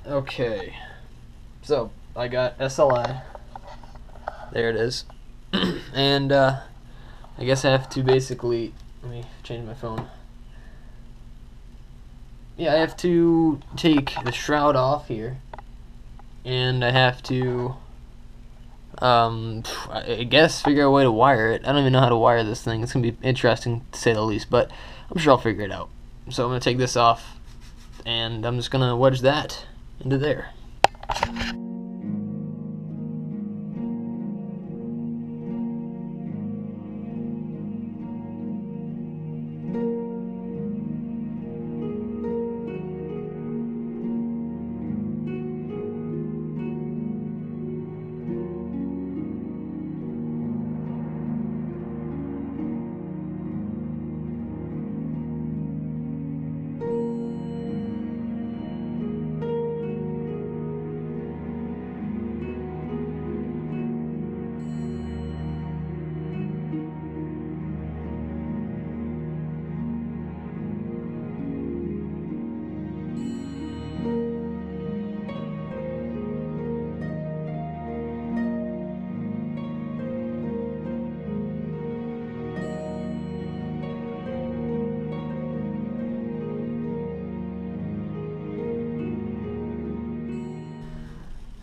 Okay, so I got SLI. There it is. And I guess I have to basically, let me change my phone. Yeah, I have to take the shroud off here, and I have to I guess figure out a way to wire it. I don't even know how to wire this thing. It's gonna be interesting to say the least, but I'm sure I'll figure it out. So I'm gonna take this off, and I'm just gonna wedge that into there.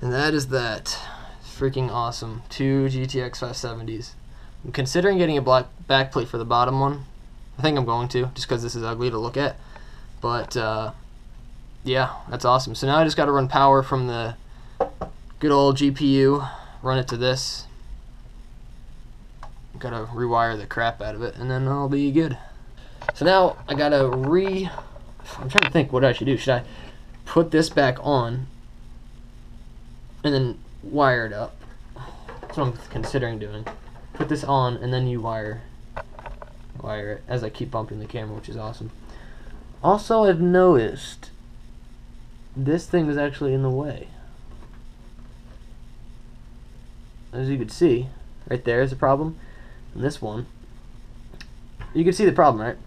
And that is that. Freaking awesome. 2 GTX 570s. I'm considering getting a black backplate for the bottom one. I think I'm going to, just because this is ugly to look at. But, yeah, that's awesome. So now I just got to run power from the good old GPU, run it to this. Got to rewire the crap out of it, and then I'll be good. So now I got to I'm trying to think what I should do. Should I put this back on and then wire it up? That's what I'm considering doing. Put this on and then you wire it as I keep bumping the camera, which is awesome. Also, I've noticed this thing is actually in the way. As you can see, right there is a problem. And this one, you can see the problem, right?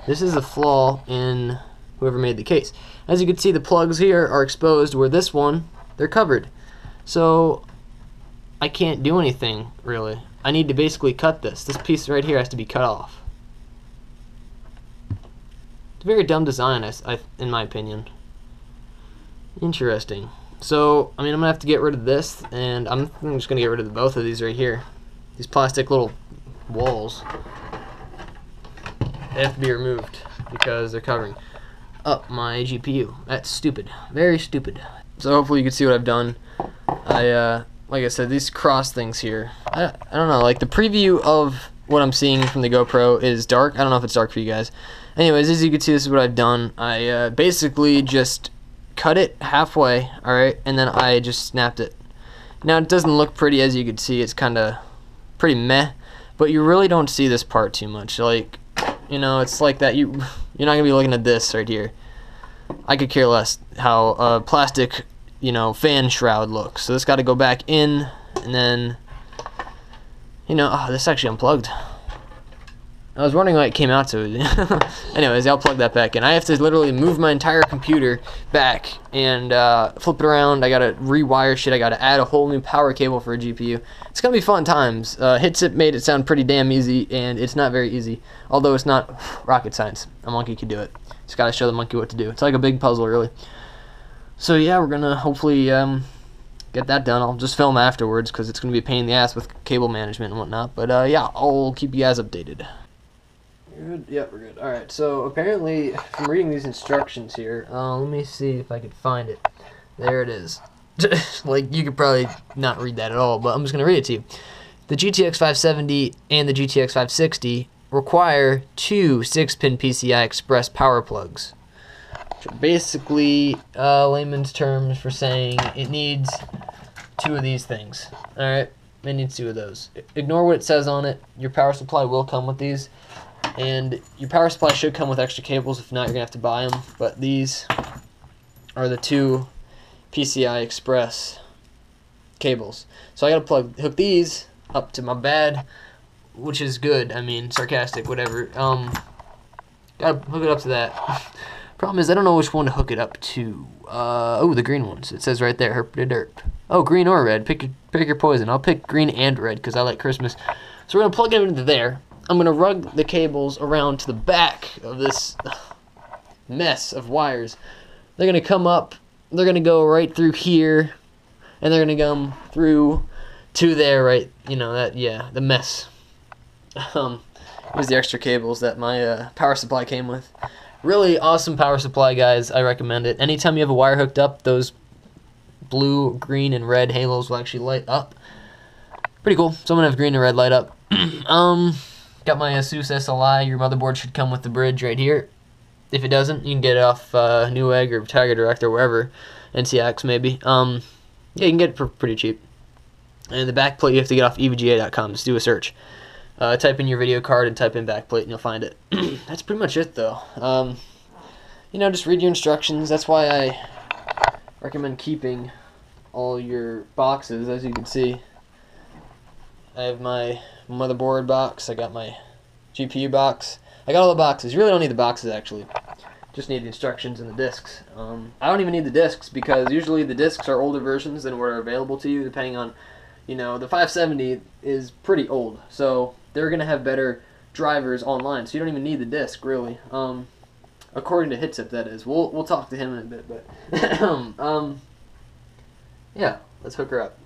This is a flaw in whoever made the case. As you can see, the plugs here are exposed, where this one, they're covered. So I can't do anything, really. I need to basically cut this. This piece right here has to be cut off. It's a very dumb design, in my opinion. Interesting. So, I mean, I'm going to have to get rid of this, and I'm just going to get rid of both of these right here. These plastic little walls. They have to be removed because they're covering up my GPU. That's stupid. Very stupid. So hopefully you can see what I've done. Like I said, these cross things here, I don't know, like the preview of what I'm seeing from the GoPro is dark. I don't know if it's dark for you guys. Anyways, as you can see, this is what I've done. I basically just cut it halfway, alright, and then I just snapped it. Now it doesn't look pretty, as you can see. It's kind of pretty meh, but you really don't see this part too much. Like, you know, it's like that. You're not gonna be looking at this right here. I could care less how a plastic, you know, fan shroud looks. So this got to go back in, and then, you know, oh, this actually unplugged. I was wondering why it came out so anyways, I'll plug that back in. I have to literally move my entire computer back and flip it around. I gotta rewire shit. I gotta add a whole new power cable for a GPU. It's gonna be fun times. Hitsip made it sound pretty damn easy, and it's not very easy. Although it's not rocket science. A monkey could do it. Just gotta show the monkey what to do. It's like a big puzzle, really. So yeah, we're gonna hopefully get that done. I'll just film afterwards because it's gonna be a pain in the ass with cable management and whatnot. But yeah, I'll keep you guys updated. Good? Yeah, we're good. Alright, so apparently, from reading these instructions here, let me see if I can find it. There it is. Like, you could probably not read that at all, but I'm just going to read it to you. The GTX 570 and the GTX 560 require 2 6-pin PCI Express power plugs. Which are basically, layman's terms for saying it needs 2 of these things. Alright, it needs 2 of those. Ignore what it says on it. Your power supply will come with these. And your power supply should come with extra cables. If not, you're going to have to buy them. But these are the 2 PCI Express cables. So I got to hook these up to my bed, which is good. I mean, sarcastic, whatever. Got to hook it up to that. Problem is, I don't know which one to hook it up to. Oh, the green ones. It says right there, herp-de-derp. Oh, green or red. Pick your poison. I'll pick green and red because I like Christmas. So we're going to plug it into there. I'm going to rug the cables around to the back of this mess of wires. They're going to come up. They're going to go right through here. And they're going to come through to there, right? You know, that, yeah, the mess. Here's the extra cables that my power supply came with. Really awesome power supply, guys. I recommend it. Anytime you have a wire hooked up, those blue, green, and red halos will actually light up. Pretty cool. So I'm going to have green and red light up. Got my ASUS SLI. Your motherboard should come with the bridge right here. If it doesn't, you can get it off Newegg or Tiger Direct or wherever. NCX maybe. Yeah, you can get it for pretty cheap. And the backplate you have to get off EVGA.com. Just do a search. Type in your video card and type in backplate and you'll find it. That's pretty much it though. You know, just read your instructions. That's why I recommend keeping all your boxes. As you can see, I have my motherboard box. I got my GPU box. I got all the boxes. You really don't need the boxes actually. Just need the instructions and the discs. I don't even need the discs because usually the discs are older versions than what are available to you depending on, you know, the 570 is pretty old. So they're going to have better drivers online, so you don't even need the disc, really. According to Hitsip, that is. We'll talk to him in a bit, but yeah, let's hook her up.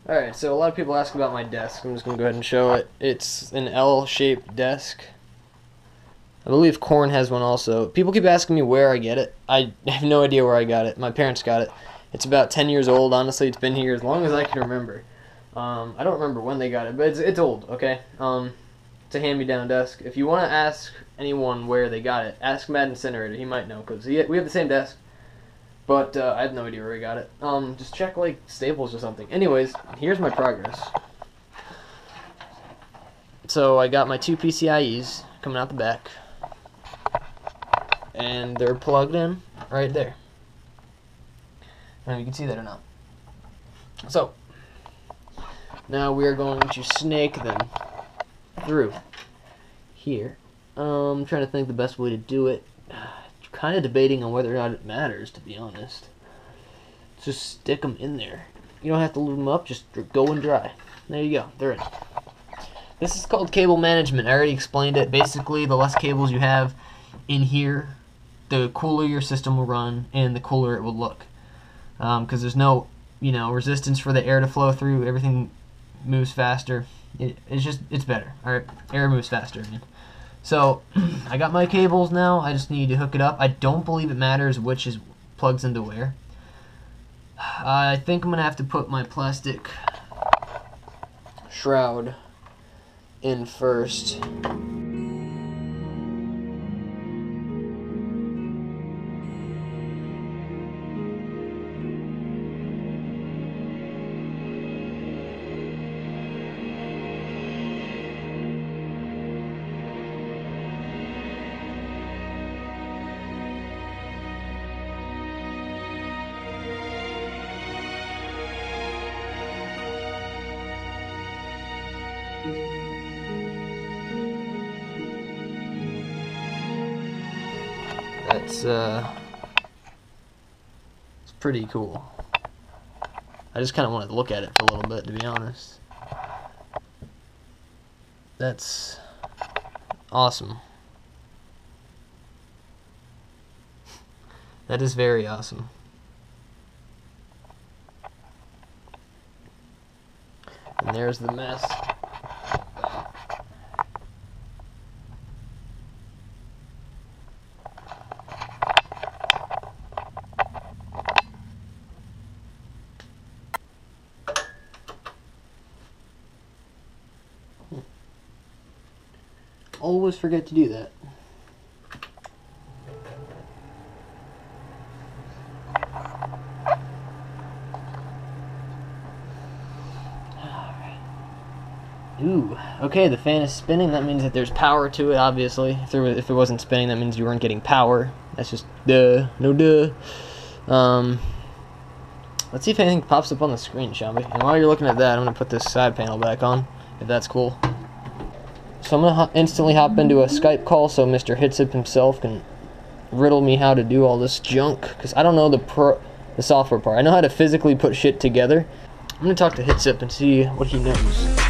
Alright, so a lot of people ask about my desk. I'm just going to go ahead and show it. It's an L-shaped desk. I believe Korn has one also. People keep asking me where I get it. I have no idea where I got it. My parents got it. It's about 10 years old. Honestly, it's been here as long as I can remember. I don't remember when they got it, but it's old, okay? It's a hand-me-down desk. If you want to ask anyone where they got it, ask Mad Incinerator. He might know, because we have the same desk. But I have no idea where he got it. Just check, like, Staples or something. Anyways, here's my progress. So I got my two PCIEs coming out the back. And they're plugged in right there. I don't know if you can see that or not. So, now we are going to snake them through here. I'm trying to think the best way to do it. Kind of debating on whether or not it matters, to be honest. Just stick them in there. You don't have to lube them up, just go and dry. There you go, they're in. This is called cable management. I already explained it. Basically, the less cables you have in here, the cooler your system will run and the cooler it will look. Because there's no, you know, resistance for the air to flow through. Everything moves faster. It's better. Alright, air moves faster. I mean. So, I got my cables now. I just need to hook it up. I don't believe it matters which plugs into where. I think I'm going to have to put my plastic shroud in first. It's pretty cool. I just kind of wanted to look at it for a little bit, to be honest. That's awesome. That is very awesome. And there's the mess. Always forget to do that. Alright. Ooh, okay, the fan is spinning. That means that there's power to it, obviously. If it wasn't spinning, that means you weren't getting power. That's just duh, no duh. Let's see if anything pops up on the screen, shall we? And while you're looking at that, I'm going to put this side panel back on, if that's cool. So I'm gonna instantly hop into a Skype call so Mr. Hitsip himself can riddle me how to do all this junk, because I don't know the software part. I know how to physically put shit together. I'm gonna talk to Hitsip and see what he knows.